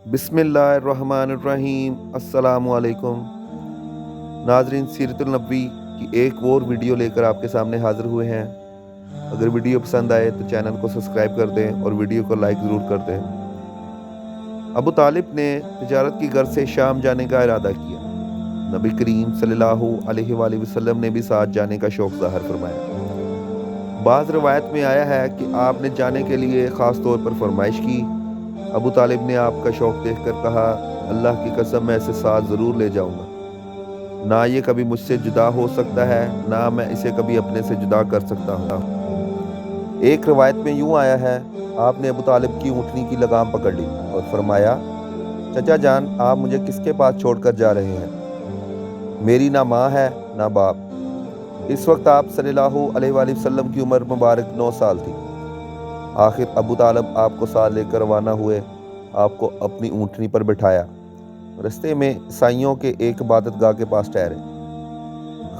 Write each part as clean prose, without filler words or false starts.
बिस्मिल्लाहिर्रहमानिर्रहीम। अस्सलामुअलैकुम नाजरीन, सीरतुल-नबी की एक और वीडियो लेकर आपके सामने हाज़िर हुए हैं। अगर वीडियो पसंद आए तो चैनल को सब्सक्राइब कर दें और वीडियो को लाइक ज़रूर कर दें। अबू तालिब ने तिजारत की गर्ज से शाम जाने का इरादा किया। नबी करीम सल्लल्लाहु अलैहि वसल्लम ने भी साथ जाने का शौक़ ज़ाहिर फरमाया। बाज़ रवायत में आया है कि आपने जाने के लिए ख़ास तौर पर फरमाइश की। अबू तालिब ने आपका शौक़ देखकर कहा, अल्लाह की कसम मैं इसे साथ ज़रूर ले जाऊँगा। ना ये कभी मुझसे जुदा हो सकता है, ना मैं इसे कभी अपने से जुदा कर सकता हूँ। एक रवायत में यूँ आया है, आपने अबू तालिब की ऊँटनी की लगाम पकड़ ली और फरमाया, चचा जान, आप मुझे किसके पास छोड़कर जा रहे हैं? मेरी ना माँ है ना बाप। इस वक्त आप सल्लल्लाहु अलैहि वसल्लम की उम्र मुबारक 9 साल थी। आखिर अबू तालिब आपको साथ लेकर रवाना हुए, आपको अपनी ऊँटनी पर बिठाया। रास्ते में ईसाइयों के एक इबादतगाह के पास ठहरे।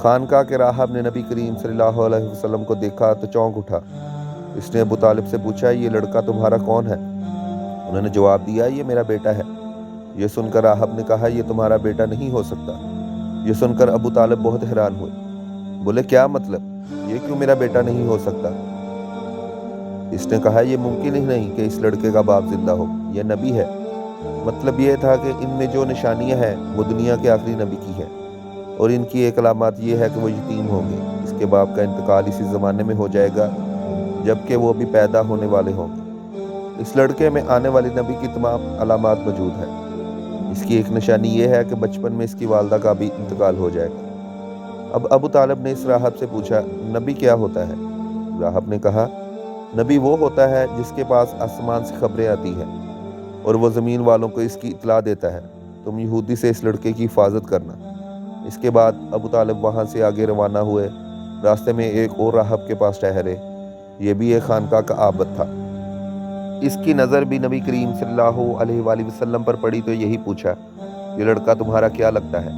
खानका के राहब ने नबी करीम सल्लल्लाहु अलैहि वसल्लम को देखा तो चौंक उठा। इसने अबू तालिब से पूछा, ये लड़का तुम्हारा कौन है? उन्होंने जवाब दिया, ये मेरा बेटा है। ये सुनकर राहब ने कहा, ये तुम्हारा बेटा नहीं हो सकता। ये सुनकर अबू तालिब बहुत हैरान हुए। बोले, क्या मतलब? ये क्यों मेरा बेटा नहीं हो सकता? इसने कहा, यह मुमकिन ही नहीं कि इस लड़के का बाप जिंदा हो, यह नबी है। मतलब यह था कि इनमें जो निशानियां हैं वो दुनिया के आखिरी नबी की है, और इनकी एक अलामत यह है कि वो यतीम होंगे। इसके बाप का इंतकाल इसी ज़माने में हो जाएगा जबकि वो अभी पैदा होने वाले होंगे। इस लड़के में आने वाली नबी की तमाम अलामत मौजूद है। इसकी एक निशानी यह है कि बचपन में इसकी वालदा का भी इंतकाल हो जाएगा। अब अबू तालिब ने इस राहब से पूछा, नबी क्या होता है? राहब ने कहा, नबी वो होता है जिसके पास आसमान से खबरें आती हैं और वो ज़मीन वालों को इसकी इतला देता है। तुम यहूदी से इस लड़के की हिफाजत करना। इसके बाद अबू तालिब वहाँ से आगे रवाना हुए। रास्ते में एक और राहब के पास ठहरे। ये भी एक खानका का आबद था। इसकी नज़र भी नबी करीम सल्लल्लाहु अलैहि वसल्लम पर पड़ी तो यही पूछा, ये लड़का तुम्हारा क्या लगता है?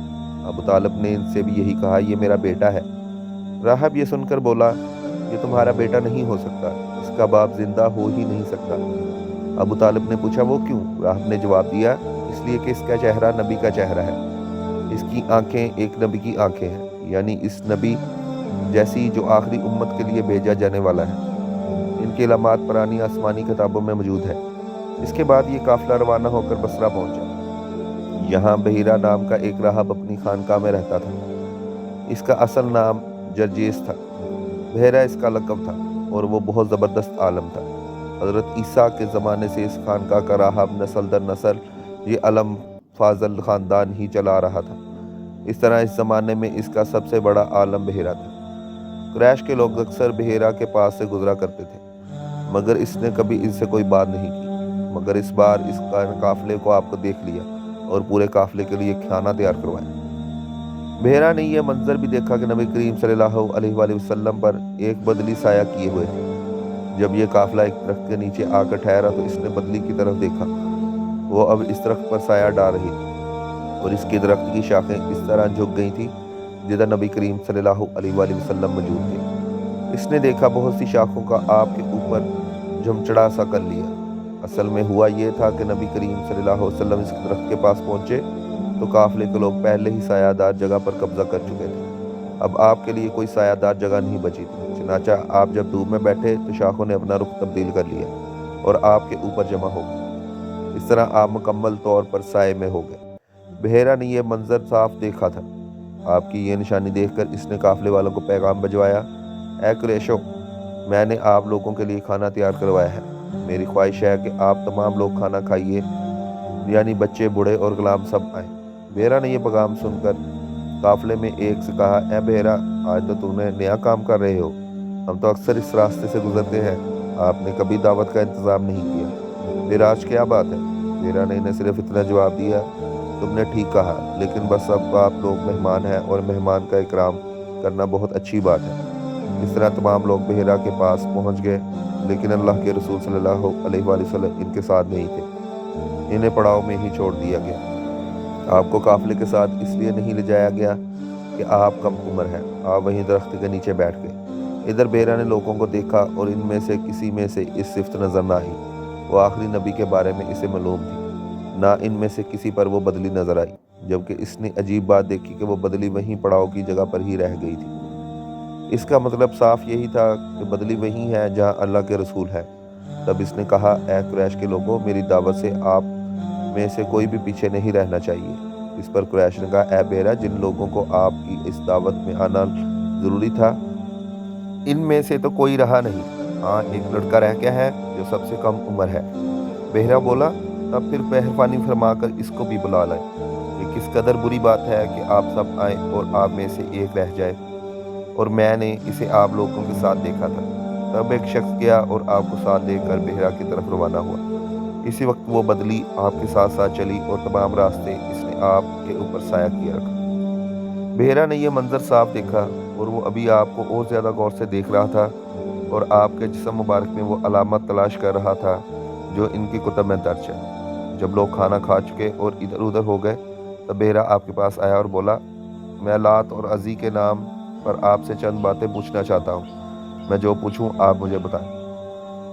अबू तालिब ने इनसे भी यही कहा, ये मेरा बेटा है। राहब ये सुनकर बोला, ये तुम्हारा बेटा नहीं हो सकता, इसका बाप जिंदा हो ही नहीं सकता। अबू तालिब ने पूछा, वो क्यों? राहब ने जवाब दिया, इसलिए कि इसका चेहरा नबी का चेहरा है। इसकी आंखें एक नबी की आंखें हैं, यानी इस नबी जैसी जो आखिरी उम्मत के लिए भेजा जाने वाला है। इनकी अलामत पुरानी आसमानी किताबों में मौजूद है। इसके बाद ये काफिला रवाना होकर बसरा पहुंचा। यहाँ बहीरा नाम का एक राहब अपनी खानका में रहता था। इसका असल नाम जर्जेस था। बहरा इसका लक़ब था और वो बहुत ज़बरदस्त आलम था। हज़रत ईसा के ज़माने से इस खानका का राहब नस्ल दर नस्ल ये अलम फाजल ख़ानदान ही चला रहा था। इस तरह इस ज़माने में इसका सबसे बड़ा आलम बहेरा था। कुरैश के लोग अक्सर बहेरा के पास से गुजरा करते थे, मगर इसने कभी इनसे कोई बात नहीं की। मगर इस बार इस काफ़िले को आपको देख लिया और पूरे काफ़िले के लिए खाना तैयार करवाया। बहरा ने यह मंजर भी देखा कि नबी करीम सल्लल्लाहु अलैहि वसल्लम पर एक बदली साया किए हुए थे। जब यह काफिला एक दरख्त के नीचे आकर ठहरा तो इसने बदली की तरफ देखा। वो अब इस दरख्त पर साया डाल रही थी और इसकी दरख्त की शाखें इस तरह झुक गई थी जिधर नबी करीम सल्लल्लाहु अलैहि वसल्लम मौजूद थे। इसने देखा बहुत सी शाखों का आपके ऊपर झुमचड़ा सा कर लिया। असल में हुआ ये था कि नबी करीम सल्लल्लाहु अलैहि वसल्लम इस दरख्त के पास पहुंचे तो काफिले के लोग पहले ही सायादार जगह पर कब्जा कर चुके थे। अब आपके लिए कोई सायादार जगह नहीं बची थी। चनाचा आप जब धूप में बैठे तो शाखों ने अपना रुख तब्दील कर लिया और आपके ऊपर जमा हो गए। इस तरह आप मुकम्मल तौर पर साए में हो गए। बहेरा ने यह मंजर साफ देखा था। आपकी ये निशानी देखकर इसने काफिले वालों को पैगाम भिजवाया, ऐ कुरैशो, मैंने आप लोगों के लिए खाना तैयार करवाया है। मेरी ख्वाहिश है कि आप तमाम लोग खाना खाइए, यानी बच्चे, बूढ़े और गुलाम सब आए। बहेरा ने यह पैगाम सुनकर काफिले में एक से कहा, ए बहेरा, आज तो तूने नया काम कर रहे हो। हम तो अक्सर इस रास्ते से गुजरते हैं, आपने कभी दावत का इंतज़ाम नहीं किया। फिर आज क्या बात है? बहेरा ने इन्हें सिर्फ इतना जवाब दिया, तुमने ठीक कहा, लेकिन बस अब आप लोग मेहमान हैं और मेहमान का इकराम करना बहुत अच्छी बात है। इस तरह तमाम लोग बहेरा के पास पहुँच गए, लेकिन अल्लाह के रसूल सल्लल्लाहु अलैहि वसल्लम इनके साथ नहीं थे। इन्हें पड़ाव में ही छोड़ दिया गया। आपको काफिले के साथ इसलिए नहीं ले जाया गया कि आप कम उम्र हैं। आप वहीं दरख्त के नीचे बैठ गए। इधर बहेरा ने लोगों को देखा और इनमें से किसी में से इस सिफ्त नज़र ना आई। वो आखिरी नबी के बारे में इसे मालूम थी। ना इनमें से किसी पर वो बदली नजर आई, जबकि इसने अजीब बात देखी कि वो बदली वहीं पड़ाव की जगह पर ही रह गई थी। इसका मतलब साफ यही था कि बदली वहीं है जहां अल्लाह के रसूल है। तब इसने कहा, ए कुरैश के लोगों, मेरी दावत से आप में से कोई भी पीछे नहीं रहना चाहिए। इस पर कुरैश ने कहा, ए बेरा, जिन लोगों को आपकी इस दावत में आना ज़रूरी था, इनमें से तो कोई रहा नहीं। हाँ, एक लड़का रह गया है जो सबसे कम उम्र है। बेहरा बोला, तब फिर मेहरबानी फरमाकर इसको भी बुला लाए। ये किस कदर बुरी बात है कि आप सब आए और आप में से एक रह जाए, और मैंने इसे आप लोगों के साथ देखा था। तब एक शख्स गया और आपको साथ देकर बेहरा की तरफ रवाना हुआ। इसी वक्त वो बदली आपके साथ साथ चली और तमाम रास्ते इसने आपके ऊपर साया किया रखा। बेहरा ने यह मंजर साफ देखा और वो अभी आपको और ज़्यादा गौर से देख रहा था और आपके जिस्म मुबारक में वो अलामत तलाश कर रहा था जो इनकी कुतब में दर्ज है। जब लोग खाना खा चुके और इधर उधर हो गए, तब बेहरा आपके पास आया और बोला, मैं लात और अज़ी के नाम पर आपसे चंद बातें पूछना चाहता हूँ। मैं जो पूछूं आप मुझे बताएं।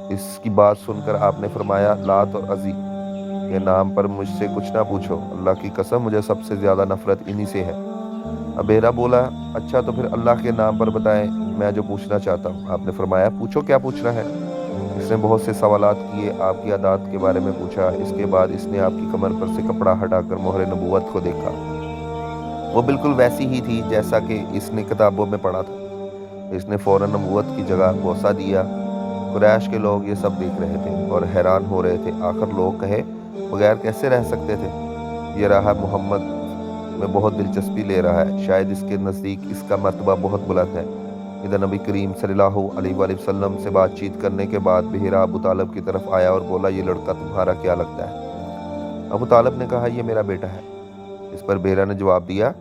इसकी बात सुनकर आपने फरमाया, लात और अज़ी के नाम पर मुझसे कुछ ना पूछो। अल्लाह की कसम, मुझे सबसे ज़्यादा नफरत इन्हीं से है। अब बेहरा बोला, अच्छा तो फिर अल्लाह के नाम पर बताएं, मैं जो पूछना चाहता हूँ। आपने फरमाया, पूछो, क्या पूछना है। इसने बहुत से सवालात किए, आपकी आदात के बारे में पूछा। इसके बाद इसने आपकी कमर पर से कपड़ा हटाकर मोहर नबूवत को देखा। वो बिल्कुल वैसी ही थी जैसा कि इसने किताबों में पढ़ा था। इसने फौरन नबूवत की जगह बोसा दिया। कुरैश के लोग ये सब देख रहे थे और हैरान हो रहे थे। आखिर लोग कहे बगैर कैसे रह सकते थे। ये रहा मोहम्मद में बहुत दिलचस्पी ले रहा है, शायद इसके नज़दीक इसका मर्तबा बहुत बुलंद है। इधर नबी करीम सल्लल्लाहु अलैहि वसल्लम से बातचीत करने के बाद बेहरा अबू तालिब की तरफ आया और बोला, ये लड़का तुम्हारा क्या लगता है। अबू तालिब ने कहा, यह मेरा बेटा है। इस पर बेहरा ने जवाब दिया,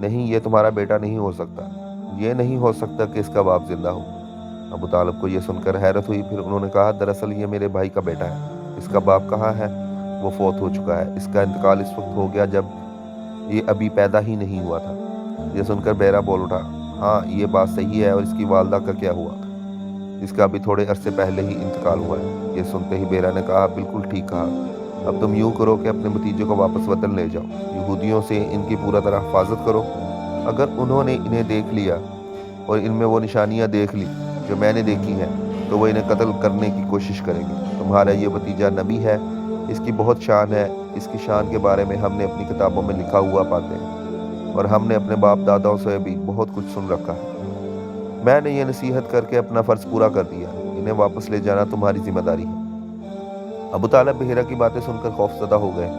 नहीं, ये तुम्हारा बेटा नहीं हो सकता। ये नहीं हो सकता कि इसका बाप जिंदा हो। अबू तालिब को यह सुनकर हैरत हुई। फिर उन्होंने कहा, दरअसल ये मेरे भाई का बेटा है। इसका बाप कहाँ है? वो फौत हो चुका है। इसका इंतकाल इस वक्त हो गया जब ये अभी पैदा ही नहीं हुआ था। ये सुनकर बेहरा बोल उठा, हाँ, ये बात सही है। और इसकी वालदा का क्या हुआ? इसका अभी थोड़े अरसे पहले ही इंतकाल हुआ है। ये सुनते ही बेहरा ने कहा, बिल्कुल ठीक कहा। अब तुम यूँ करो कि अपने भतीजे को वापस वतन ले जाओ। यहूदियों से इनकी पूरा तरह हिफाजत करो। अगर उन्होंने इन्हें देख लिया और इनमें वो निशानियाँ देख ली जो मैंने देखी हैं, तो वो इन्हें कत्ल करने की कोशिश करेंगे। तुम्हारा ये भतीजा नबी है, इसकी बहुत शान है। इसकी शान के बारे में हमने अपनी किताबों में लिखा हुआ पाते हैं और हमने अपने बाप दादाओं से भी बहुत कुछ सुन रखा है। मैंने ये नसीहत करके अपना फ़र्ज़ पूरा कर दिया। इन्हें वापस ले जाना तुम्हारी जिम्मेदारी है। अबू तालिब बेहरा की बातें सुनकर खौफज़दा हो गए।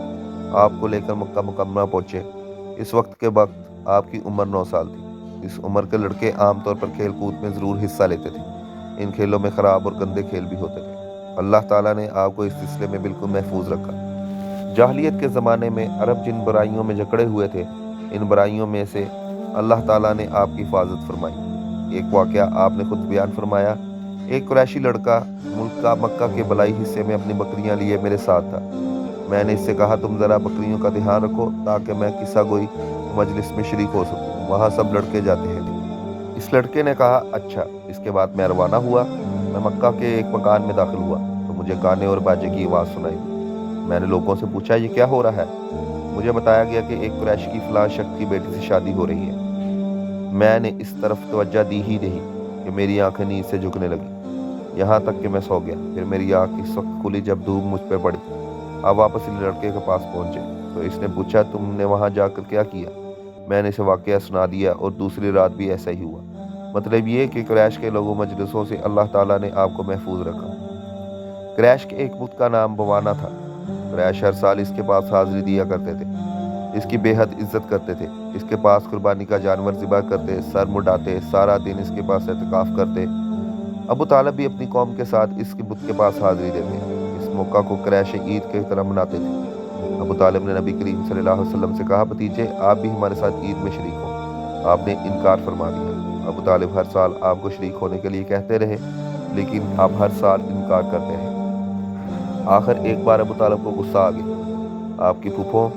आपको लेकर मक्का मुकम्मा पहुँचे। इस वक्त आपकी उम्र 9 साल थी। इस उम्र के लड़के आमतौर पर खेल कूद में ज़रूर हिस्सा लेते थे। इन खेलों में ख़राब और गंदे खेल भी होते थे। अल्लाह ताला ने आपको इस सिलसिले में बिल्कुल महफूज रखा। जाहिलियत के ज़माने में अरब जिन बुराइयों में जकड़े हुए थे, इन बुराइयों में से अल्लाह ताला ने आपकी हिफाजत फरमाई। एक वाक़या आपने खुद बयान फरमाया। एक कुरैशी लड़का मुल्क का मक्का के बलाई हिस्से में अपनी बकरियां लिए मेरे साथ था। मैंने इससे कहा, तुम ज़रा बकरियों का ध्यान रखो ताकि मैं किस्सा गोई मजलिस में शरीक हो सकूँ। वहाँ सब लड़के जाते हैं। इस लड़के ने कहा, अच्छा। इसके बाद मैं रवाना हुआ। मैं मक्का के एक मकान में दाखिल हुआ तो मुझे गाने और बाजे की आवाज़ सुनाई दी। मैंने लोगों से पूछा, ये क्या हो रहा है। मुझे बताया गया कि एक कुरैश की फलां शख्स की बेटी से शादी हो रही है। मैंने इस तरफ तवज्जो दी ही नहीं कि मेरी आंखें नींद से झुकने लगी, यहाँ तक कि मैं सो गया। फिर मेरी आँख इस वक्त खुली जब धूप मुझ पर पड़ी। अब वापस इस लड़के के पास पहुँचे तो इसने पूछा, तुमने वहाँ जाकर क्या किया। मैंने इसे वाक़या सुना दिया और दूसरी रात भी ऐसा ही हुआ। मतलब ये कि कुरैश के लोगों मजलिसों से अल्लाह ताला ने आपको महफूज रखा। कुरैश के एक बुत का नाम बवाना था। कुरैश हर साल इसके पास हाजिरी दिया करते थे। इसकी बेहद इज्जत करते थे। इसके पास कुर्बानी का जानवर ज़िबा करते, सर मुड़ाते, सारा दिन इसके पास एहतिकाफ करते। अबू तालिब भी अपनी कौम के साथ इसके बुत के पास हाजिरी देते। इस मौका को कुरैश ईद की तरह मनाते थे। अबू तालिब ने नबी करीम सल्लल्लाहु अलैहि वसल्लम से कहा, भतीजे, आप भी हमारे साथ ईद में शरीक हो। आपने इनकार फरमा दिया। अबू तालिब हर साल आपको शरीक होने के लिए कहते रहे, लेकिन आप हर साल इनकार करते रहे। आखिर एक बार अबू तालिब को गुस्सा आ गया। आपकी फूफों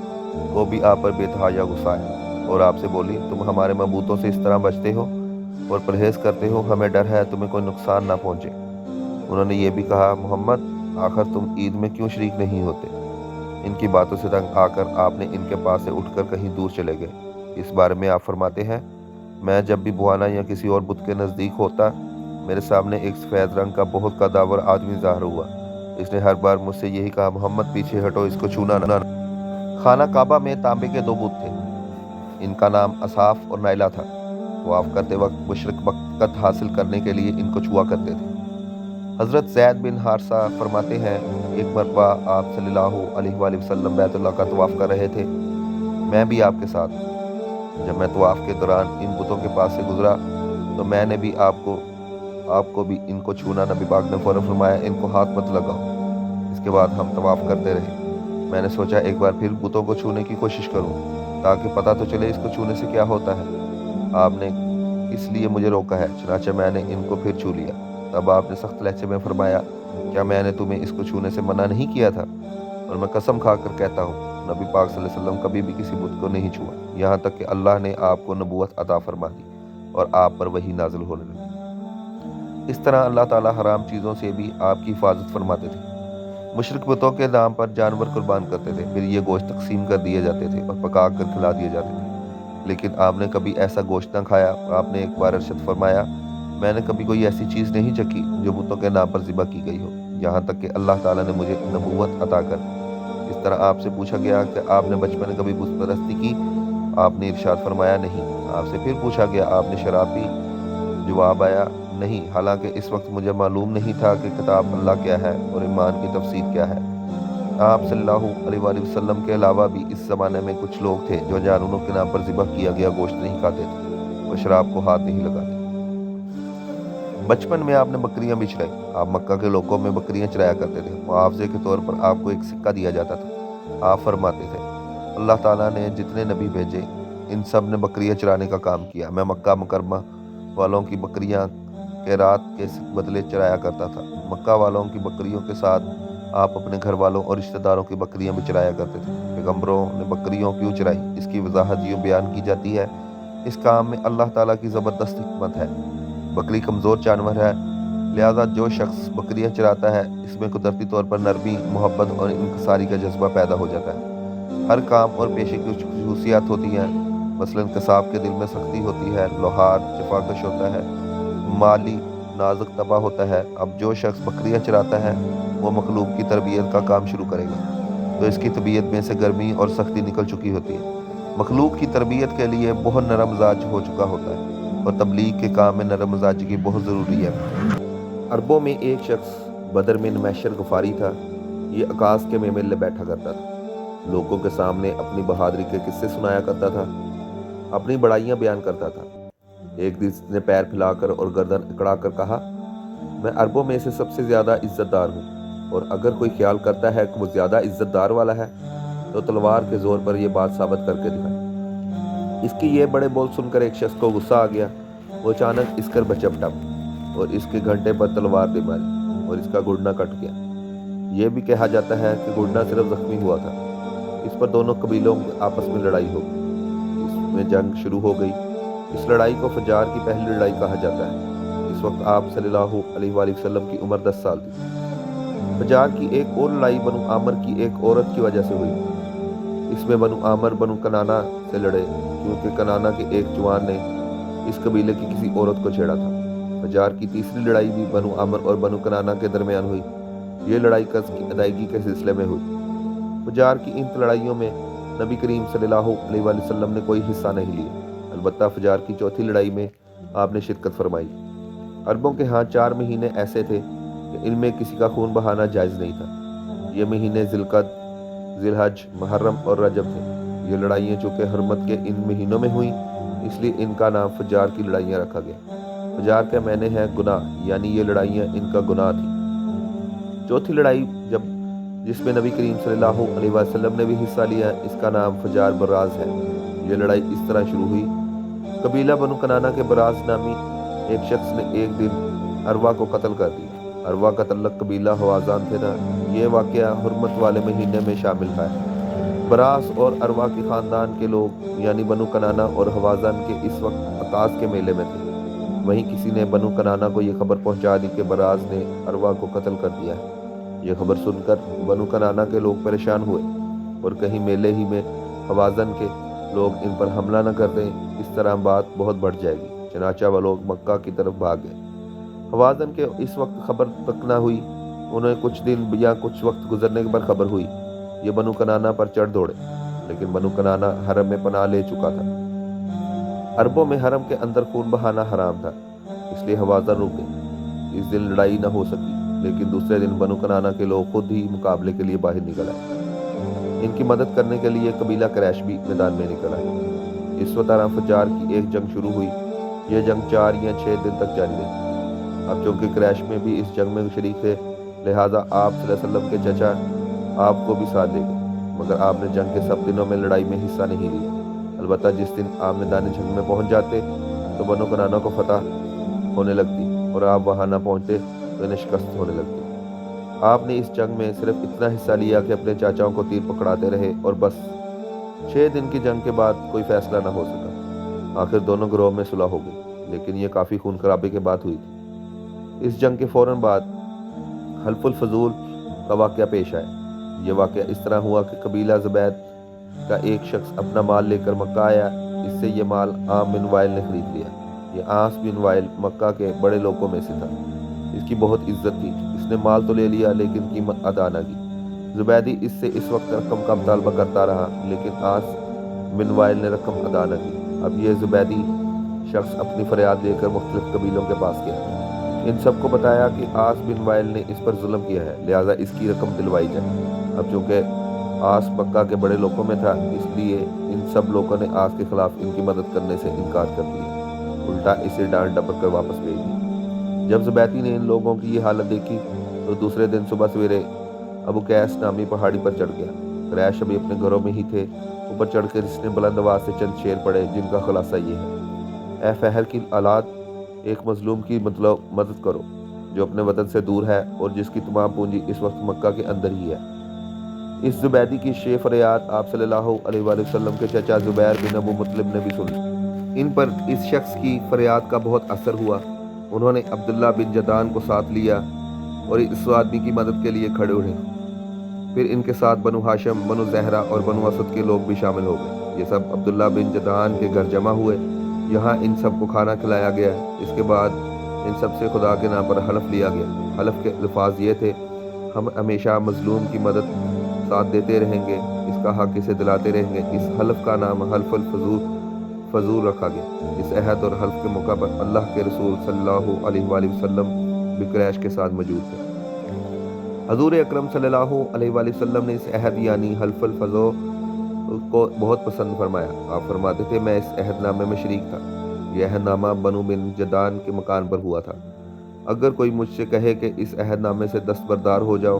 को भी आप पर बेतहाया गुस्सा आया और आपसे बोली, तुम हमारे मबूतों से इस तरह बचते हो और परहेज़ करते हो, हमें डर है तुम्हें कोई नुकसान ना पहुँचे। उन्होंने ये भी कहा, मोहम्मद, आखिर तुम ईद में क्यों शरीक नहीं होते। ان کی باتوں سے تنگ آ کر آپ نے ان کے پاس سے اٹھ کر کہیں دور چلے گئے۔ اس بارے میں آپ فرماتے ہیں، میں جب بھی بوانا یا کسی اور بت کے نزدیک ہوتا، میرے سامنے ایک سفید رنگ کا بہت قداور آدمی ظاہر ہوا۔ اس نے ہر بار مجھ سے یہی کہا، محمد پیچھے ہٹو، اس کو چھونا نہ۔ خانہ کعبہ میں تانبے کے 2 بت تھے، ان کا نام اصاف اور نائلہ تھا۔ طواف کرتے وقت مشرک برکت حاصل کرنے کے لیے ان کو چھوا کرتے تھے۔ حضرت زید بن حارثہ فرماتے ہیں، ایک مرتبہ آپ صلی اللہ علیہ وآلہ وسلم بیت اللہ کا طواف کر رہے تھے، میں بھی آپ کے ساتھ۔ جب میں طواف کے دوران ان بتوں کے پاس سے گزرا تو میں نے بھی آپ کو بھی ان کو چھونا۔ نبی پاک نے فوراً فرمایا، ان کو ہاتھ مت لگاؤ۔ اس کے بعد ہم طواف کرتے رہے۔ میں نے سوچا ایک بار پھر بتوں کو چھونے کی کوشش کروں تاکہ پتہ تو چلے اس کو چھونے سے کیا ہوتا ہے۔ آپ نے اس لیے مجھے روکا ہے، چنانچہ میں نے ان کو پھر چھو لیا۔ تب آپ نے سخت لہجے میں فرمایا، کیا میں نے تمہیں اس کو چھونے سے منع نہیں کیا تھا؟ اور میں قسم کھا کر کہتا ہوں، نبی پاک صلی اللہ علیہ وسلم کبھی بھی کسی بت کو نہیں چھوا، یہاں تک کہ اللہ نے آپ کو نبوت عطا فرما دی اور آپ پر وحی نازل ہونے لگی۔ اس طرح اللہ تعالیٰ حرام چیزوں سے بھی آپ کی حفاظت فرماتے تھے۔ مشرک بتوں کے نام پر جانور قربان کرتے تھے، پھر یہ گوشت تقسیم کر دیے جاتے تھے اور پکا کر کھلا دیے جاتے تھے، لیکن آپ نے کبھی ایسا گوشت نہ کھایا۔ آپ نے ایک بار ارشاد فرمایا، میں نے کبھی کوئی ایسی چیز نہیں چکھی جو بتوں کے نام پر ذبح کی گئی ہو، یہاں تک کہ اللہ تعالیٰ نے مجھے نبوت عطا کر دی۔ اس طرح آپ سے پوچھا گیا کہ آپ نے بچپن میں کبھی بت پرستی کی؟ آپ نے ارشاد فرمایا، نہیں۔ آپ سے پھر پوچھا گیا، آپ نے شراب پی؟ جواب آیا، نہیں، حالانکہ اس وقت مجھے معلوم نہیں تھا کہ کتاب اللہ کیا ہے اور ایمان کی تفسیر کیا ہے۔ آپ صلی اللہ علیہ وآلہ وسلم کے علاوہ بھی اس زمانے میں کچھ لوگ تھے جو جانوروں کے نام پر ذبح کیا گیا گوشت نہیں کھاتے تھے اور شراب کو ہاتھ نہیں لگاتے۔ بچپن میں آپ نے بکریاں بھی چرائی۔ آپ مکہ کے لوگوں میں بکریاں چرایا کرتے تھے، معاوضے کے طور پر آپ کو ایک سکہ دیا جاتا تھا۔ آپ فرماتے تھے، اللہ تعالیٰ نے جتنے نبی بھیجے ان سب نے بکریاں چرانے کا کام کیا، میں مکہ مکرمہ والوں کی بکریاں کے رات کے بدلے چرایا کرتا تھا۔ مکہ والوں کی بکریوں کے ساتھ آپ اپنے گھر والوں اور رشتہ داروں کی بکریاں بھی چرایا کرتے تھے۔ پیغمبروں نے بکریوں کیوں چرائی؟ اس کی وضاحت یوں بیان کی جاتی ہے، اس کام میں اللہ تعالیٰ کی زبردست حکمت ہے۔ بکری کمزور جانور ہے، لہذا جو شخص بکریاں چراتا ہے اس میں قدرتی طور پر نرمی، محبت اور انکساری کا جذبہ پیدا ہو جاتا ہے۔ ہر کام اور پیشے کی کچھ خصوصیات ہوتی ہیں، مثلاً قصاب کے دل میں سختی ہوتی ہے، لوہار جفاکش ہوتا ہے، مالی نازک طبع ہوتا ہے۔ اب جو شخص بکریاں چراتا ہے وہ مخلوق کی تربیت کا کام شروع کرے گا تو اس کی طبیعت میں سے گرمی اور سختی نکل چکی ہوتی ہے۔ مخلوق کی تربیت کے لیے بہت نرم مزاج ہو چکا ہوتا ہے اور تبلیغ کے کام میں نرم مزاجی بہت ضروری ہے۔ عربوں میں ایک شخص بدر میں نمیشر غفاری تھا۔ یہ اکاس کے میلے بیٹھا کرتا تھا، لوگوں کے سامنے اپنی بہادری کے قصے سنایا کرتا تھا، اپنی بڑائیاں بیان کرتا تھا۔ ایک دن اس نے پیر پھیلا کر اور گردن اکڑا کر کہا، میں عربوں میں سے سب سے زیادہ عزت دار ہوں، اور اگر کوئی خیال کرتا ہے کہ وہ زیادہ عزت دار والا ہے تو تلوار کے زور پر یہ بات ثابت کر کے دکھائے۔ اس کی یہ بڑے بول سن کر ایک شخص کو غصہ آ گیا۔ وہ اچانک اس کر بچپٹا اور اس کے گھنٹے پر تلوار دے ماری اور اس کا گھٹنا کٹ گیا۔ یہ بھی کہا جاتا ہے کہ گھٹنا صرف زخمی ہوا تھا۔ اس پر دونوں قبیلوں آپس میں لڑائی ہو گئی، اس میں جنگ شروع ہو گئی۔ اس لڑائی کو فجار کی پہلی لڑائی کہا جاتا ہے۔ اس وقت آپ صلی اللہ علیہ وآلہ وسلم کی عمر 10 سال تھی۔ فجار کی ایک اور لڑائی بنو عامر کی ایک عورت کی وجہ سے ہوئی۔ اس میں بنو عامر بنو کنانا سے لڑے کیونکہ کنانا کے ایک جوان نے اس قبیلے کی کسی عورت کو چھیڑا تھا۔ فجار کی تیسری لڑائی بھی بنو عامر اور بنو کنانا کے درمیان ہوئی۔ یہ لڑائی قرض کی ادائیگی کے سلسلے میں ہوئی۔ فجار کی ان لڑائیوں میں نبی کریم صلی اللہ علیہ وآلہ وسلم نے کوئی حصہ نہیں لیا، البتہ فجار کی چوتھی لڑائی میں آپ نے شرکت فرمائی۔ عربوں کے ہاں 4 مہینے ایسے تھے کہ ان میں کسی کا خون بہانا جائز نہیں تھا۔ یہ مہینے ذوالقعدہ، ذی الحج، محرم اور رجب تھے۔ یہ لڑائیاں چونکہ حرمت کے ان مہینوں میں ہوئیں اس لیے ان کا نام فجار کی لڑائیاں رکھا گیا۔ فجار کا معنی ہے گناہ، یعنی یہ لڑائیاں ان کا گناہ تھیں۔ چوتھی لڑائی جس میں نبی کریم صلی اللہ علیہ وسلم نے بھی حصہ لیا، اس کا نام فجار براز ہے۔ یہ لڑائی اس طرح شروع ہوئی۔ قبیلہ بنو کنانا کے براز نامی ایک شخص نے ایک دن اروا کو قتل کر دیا۔ اروا کا تعلق قبیلہ حوازان تھے نا۔ یہ واقعہ حرمت والے مہینے میں شامل ہے۔ براس اور اروا کے خاندان کے لوگ یعنی بنو کنانا اور حوازن کے اس وقت عکاس کے میلے میں تھے۔ وہیں کسی نے بنو کنانا کو یہ خبر پہنچا دی کہ براس نے اروا کو قتل کر دیا ہے۔ یہ خبر سن کر بنو کنانا کے لوگ پریشان ہوئے اور کہیں میلے ہی میں حوازن کے لوگ ان پر حملہ نہ کر دیں، اس طرح بات بہت بڑھ جائے گی۔ چنانچہ وہ لوگ مکہ کی طرف بھاگ گئے۔ حوازن کے اس وقت خبر تک نہ ہوئی، انہیں کچھ دن یا کچھ وقت گزرنے پر خبر ہوئی۔ یہ بنو کنانہ پر چڑھ دوڑے، لیکن بنو کنانہ حرم میں پناہ لے چکا تھا۔ عربوں میں حرم کے اندر خون بہانا حرام تھا، اس لیے حوازن رک گئے۔ اس دن لڑائی نہ ہو سکی، لیکن دوسرے دن بنو کنانہ کے لوگ خود ہی مقابلے کے لیے باہر نکل آئے۔ ان کی مدد کرنے کے لیے قبیلہ قریش بھی میدان میں نکل آئے۔ اس طرح فجار کی ایک جنگ شروع ہوئی۔ یہ جنگ 4 یا 6 دن تک جاری رہی۔ اب چونکہ قریش میں بھی اس جنگ میں شریک تھے، لہٰذا آپ صلی اللہ علیہ وسلم کے چچا آپ کو بھی ساتھ لے گئے، مگر آپ نے جنگ کے سب دنوں میں لڑائی میں حصہ نہیں لیا۔ البتہ جس دن آپ میدان جنگ میں پہنچ جاتے تو بنو کنانہ کو فتح ہونے لگتی، اور آپ وہاں نہ پہنچتے تو انہیں شکست ہونے لگتی۔ آپ نے اس جنگ میں صرف اتنا حصہ لیا کہ اپنے چاچاؤں کو تیر پکڑاتے رہے، اور بس 6 دن کی جنگ کے بعد کوئی فیصلہ نہ ہو سکا۔ آخر دونوں گروہ میں صلح ہو گئی، لیکن یہ کافی خون خرابے کے بعد ہوئی تھی۔ اس جنگ کے فوراً بعد حلف الفضول کا واقعہ پیش آیا۔ یہ واقعہ اس طرح ہوا کہ قبیلہ زبید کا ایک شخص اپنا مال لے کر مکہ آیا۔ اس سے یہ مال عاص بن وائل نے خرید لیا۔ یہ عاص بن وائل مکہ کے بڑے لوگوں میں سے تھا، اس کی بہت عزت تھی۔ اس نے مال تو لے لیا، لیکن قیمت ادا نہ کی۔ زبیدی اس سے اس وقت رقم کا مطالبہ کرتا رہا، لیکن عاص بن وائل نے رقم ادا نہ کی۔ اب یہ زبیدی شخص اپنی فریاد لے کر مختلف قبیلوں کے پاس گیا۔ ان سب کو بتایا کہ عاص بن وائل نے اس پر ظلم کیا ہے، لہٰذا اس کی رقم دلوائی جائے۔ اب چونکہ عاص مکہ کے بڑے لوگوں میں تھا، اس لیے ان سب لوگوں نے عاص کے خلاف ان کی مدد کرنے سے انکار کر دیا، الٹا اسے ڈانٹ ڈپٹ کر واپس بھیج دیا۔ جب زبیدی نے ان لوگوں کی یہ حالت دیکھی تو دوسرے دن صبح سویرے ابو قیس نامی پہاڑی پر چڑھ گیا۔ قریش ابھی اپنے گھروں میں ہی تھے۔ اوپر چڑھ کر اس نے بلند آواز سے چند شعر پڑھے، جن کا خلاصہ یہ ہے: اے فہر کی اولاد، ایک مظلوم کی مدد کرو جو اپنے وطن سے دور ہے اور جس کی تمام پونجی اس وقت مکہ کے اندر ہی ہے۔ اس زبیدی کی شہ فریاد آپ صلی اللہ علیہ وآلہ وسلم کے چچا زبیر بن ابو مطلب نے بھی سنی۔ ان پر اس شخص کی فریاد کا بہت اثر ہوا۔ انہوں نے عبداللہ بن جدعان کو ساتھ لیا اور اس آدمی کی مدد کے لیے کھڑے اٹھے۔ پھر ان کے ساتھ بنو ہاشم، بنو زہرہ اور بنو اسد کے لوگ بھی شامل ہو گئے۔ یہ سب عبداللہ بن جدعان کے گھر جمع ہوئے۔ یہاں ان سب کو کھانا کھلایا گیا۔ اس کے بعد ان سب سے خدا کے نام پر حلف لیا گیا۔ حلف کے الفاظ یہ تھے: ہم ہمیشہ مظلوم کی مدد ساتھ دیتے رہیں گے، اس کا حق اسے دلاتے رہیں گے۔ اس حلف کا نام حلف الفضول رکھا گیا۔ اس عہد اور حلف کے موقع پر اللہ کے رسول صلی اللہ علیہ وآلہ وسلم بھی قریش کے ساتھ موجود تھے۔ حضور اکرم صلی اللہ علیہ وآلہ وسلم نے اس عہد یعنی حلف الفضول کو بہت پسند فرمایا۔ آپ فرماتے تھے: میں اس عہد نامے میں شریک تھا۔ یہ عہد نامہ بنو بن جدعان کے مکان پر ہوا تھا۔ اگر کوئی مجھ سے کہے کہ اس عہد نامے سے دستبردار ہو جاؤ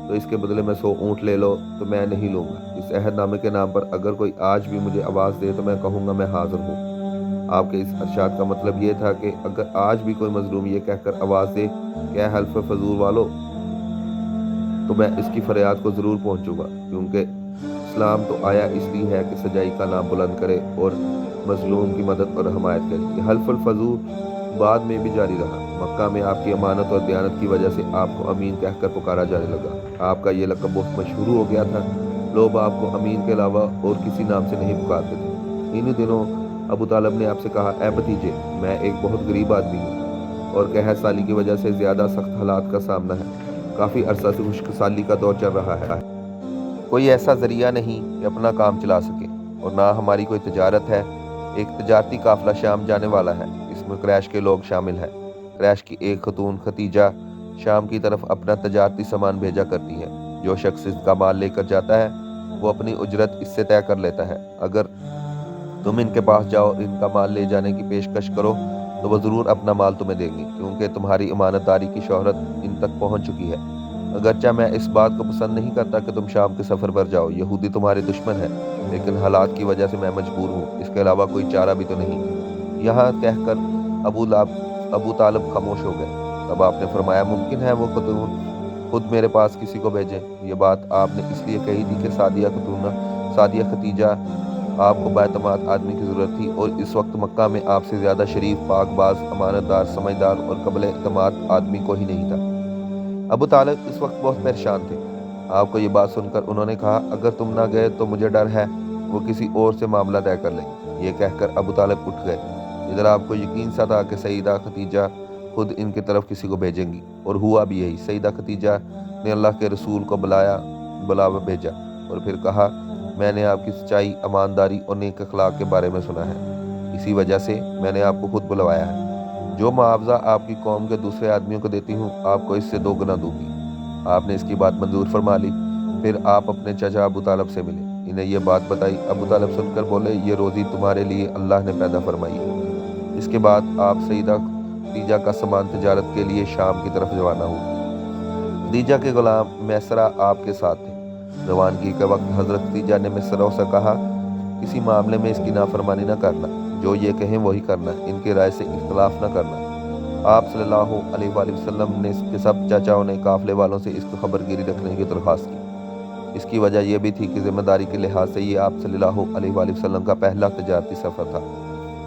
تو اس کے بدلے میں 100 اونٹ لے لو، تو میں نہیں لوں گا۔ اس عہد نامے کے نام پر اگر کوئی آج بھی مجھے آواز دے تو میں کہوں گا میں حاضر ہوں۔ آپ کے اس ارشاد کا مطلب یہ تھا کہ اگر آج بھی کوئی مظلوم یہ کہہ کر آواز دے کہ اے حلف فضول والو، تو میں اس کی فریاد کو ضرور پہنچوں گا، کیونکہ اسلام تو آیا اس لیے ہے کہ سچائی کا نام بلند کرے اور مظلوم کی مدد اور حمایت کرے۔ یہ حلف الفضول بعد میں بھی جاری رہا۔ مکہ میں آپ کی امانت اور دیانت کی وجہ سے آپ کو امین کہہ کر پکارا جانے لگا۔ آپ کا یہ لقب بہت مشہور ہو گیا تھا۔ لوگ آپ کو امین کے علاوہ اور کسی نام سے نہیں پکارتے تھے۔ انہی دنوں ابو طالب نے آپ سے کہا: اے بھتیجے، میں ایک بہت غریب آدمی ہوں اور قحط سالی کی وجہ سے زیادہ سخت حالات کا سامنا ہے۔ کافی عرصہ سے خشک سالی کا دور چل رہا ہے۔ کوئی ایسا ذریعہ نہیں کہ اپنا کام چلا سکے، اور نہ ہماری کوئی تجارت ہے۔ ایک تجارتی قافلہ شام جانے والا ہے، اس میں قریش کے لوگ شامل ہیں۔ قریش کی ایک خاتون ختیجہ شام کی طرف اپنا تجارتی سامان بھیجا کرتی ہے۔ جو شخص اس کا مال لے کر جاتا ہے وہ اپنی اجرت اس سے طے کر لیتا ہے۔ اگر تم ان کے پاس جاؤ اور ان کا مال لے جانے کی پیشکش کرو تو وہ ضرور اپنا مال تمہیں دیں گے، کیونکہ تمہاری امانت داری کی شہرت ان تک پہنچ چکی ہے۔ اگرچہ میں اس بات کو پسند نہیں کرتا کہ تم شام کے سفر پر جاؤ، یہودی تمہارے دشمن ہیں، لیکن حالات کی وجہ سے میں مجبور ہوں، اس کے علاوہ کوئی چارہ بھی تو نہیں۔ یہاں کہہ کر ابو طالب خاموش ہو گئے۔ تب آپ نے فرمایا: ممکن ہے وہ خاتون خود میرے پاس کسی کو بھیجے۔ یہ بات آپ نے اس لیے کہی تھی کہ سعدیہ ختیجہ آپ کو بااعتماد آدمی کی ضرورت تھی، اور اس وقت مکہ میں آپ سے زیادہ شریف، پاک باز، امانت دار، سمجھدار اور قابل اعتماد آدمی کوئی نہیں تھا۔ ابو طالب اس وقت بہت پریشان تھے۔ आपको ये बात सुनकर उन्होंने कहा, अगर तुम ना गए तो मुझे डर है वो किसी और से मामला तय कर लेंगे। ये कहकर अबू तालिब उठ गए। इधर आपको यकीन सा था कि सईदा खदीजा खुद इनकी तरफ किसी को भेजेंगी, और हुआ भी यही। सईदा खदीजा ने अल्लाह के रसूल को बुलावा भेजा और फिर कहा, मैंने आपकी सच्चाई, ईमानदारी और नेक अखलाक के बारे में सुना है, इसी वजह से मैंने आपको खुद बुलवाया है। जो मुआवजा आपकी कौम के दूसरे आदमियों को देती हूँ, आपको इससे 2 गुना दूंगी। आपने इसकी बात मंजूर फरमा ली। फिर आप अपने चचा अबू तालिब से मिले, इन्हें यह बात बताई। अबू तालिब सुनकर बोले, ये रोज़ी तुम्हारे लिए अल्लाह ने पैदा फरमाई है। इसके बाद आप सईदा खदीजा का सामान तिजारत के लिए शाम की तरफ रवाना हुए। खदीजा के गुलाम मैसरा आपके साथ थे। रवानगी के वक्त हज़रत खदीजा ने मैसरा से कहा, किसी मामले में इसकी नाफरमानी न करना, जो ये कहें वही करना, इनकी राय से इख्तलाफ न करना। आप सल्लल्लाहु अलैहि वसल्लम ने इसके सब चाचाओं ने काफ़िले वालों से इसकी खबरगिरी रखने की दरख्वास्त की। इसकी वजह यह भी थी कि जिम्मेदारी के लिहाज से ये आप सल्लल्लाहु अलैहि वसल्लम का पहला तजारती सफ़र था।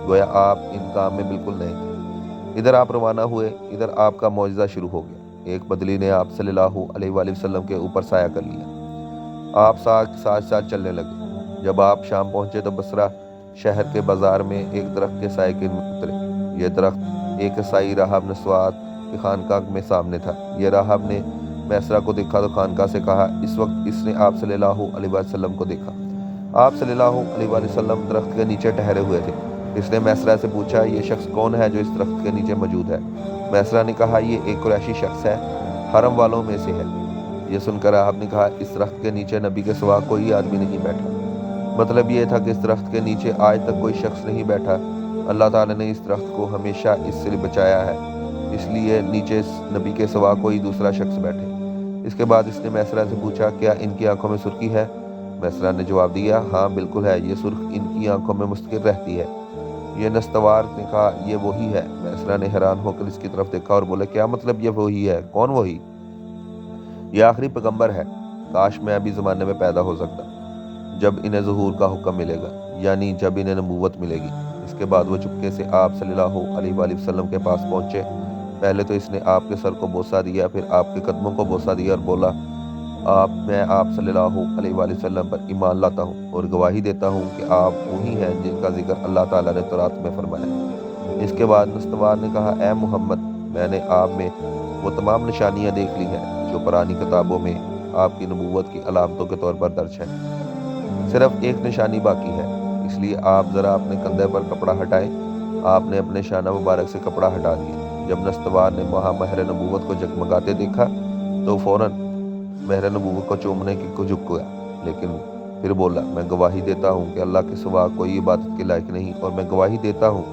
गोया आप इन काम में बिल्कुल नए थे। इधर आप रवाना हुए, इधर आपका मौजज़ा शुरू हो गया। एक बदली ने आप सल्लल्लाहु अलैहि वसल्लम के ऊपर साया कर लिया। आप साथ साथ चलने लगे। जब आप शाम पहुँचे तो बसरा शहर के बाजार में एक दरख्त के साए के उतरे। यह दरख्त एक ईसाई राहब नस्वात की खानकाह में सामने था। यह राहब ने मैसरा को देखा तो खानकाह से कहा, इस वक्त इसने आप सल्लल्लाहु अलैहि वसल्लम को देखा। आप सल्लल्लाहु अलैहि वसल्लम दरख्त के नीचे ठहरे हुए थे। इसने मैसरा से पूछा, ये शख्स कौन है जो इस दरख्त के नीचे मौजूद है? मैसरा ने कहा, ये एक कुरैशी शख्स है, हरम वालों में से है। ये सुनकर आपने कहा, इस दरख्त के नीचे नबी के सिवा कोई आदमी नहीं बैठा। मतलब ये था कि इस दरख्त के नीचे आज तक कोई शख्स नहीं बैठा। अल्लाह ताला ने इस दरख्त को हमेशा इससे बचाया है, इसलिए नीचे नबी के सिवा कोई दूसरा शख्स बैठे। इसके बाद इसने मैसरा से पूछा, क्या इनकी आंखों में सुर्खी है? मैसरा ने जवाब दिया, हाँ बिल्कुल है, ये सुर्ख इनकी आंखों में मुस्तकिल रहती है। ये नस्तवार ने कहा, ये वही है। मैसरा ने हैरान होकर इसकी तरफ देखा और बोले, क्या मतलब ये वही है? कौन वही? ये आखिरी पैगंबर है। काश मैं अभी ज़माने में पैदा हो सकता, जब इन्हें ज़हूर का हुक्म मिलेगा, यानी जब इन्हें नबूवत मिलेगी। इसके बाद वो चुपके से आप सल्लल्लाहु अलैहि वसल्लम के पास पहुँचे। पहले तो इसने आपके सर को बोसा दिया, फिर आपके कदमों को बोसा दिया और बोला, मैं आप सल्लल्लाहु अलैहि वसल्लम पर ईमान लाता हूँ और गवाही देता हूँ कि आप वही हैं जिनका जिक्र अल्लाह ताला ने तौरात में फरमाया। इसके बाद नस्तवार ने कहा, ए मोहम्मद, मैंने आप में वो तमाम निशानियाँ देख ली हैं जो पुरानी किताबों में आपकी नबूवत की अलामतों के तौर पर दर्ज हैं। सिर्फ एक निशानी बाकी है, इसलिए आप ज़रा अपने कंधे पर कपड़ा हटाएं। आपने अपने शाना मुबारक से कपड़ा हटा दिया। जब नस्तवार ने वहाँ महर नबूवत को जगमगाते देखा तो फ़ौरन महर नबूवत को चूमने को झुक गया, लेकिन फिर बोला, मैं गवाही देता हूँ कि अल्लाह के सिवा कोई इबादत के लायक नहीं, और मैं गवाही देता हूँ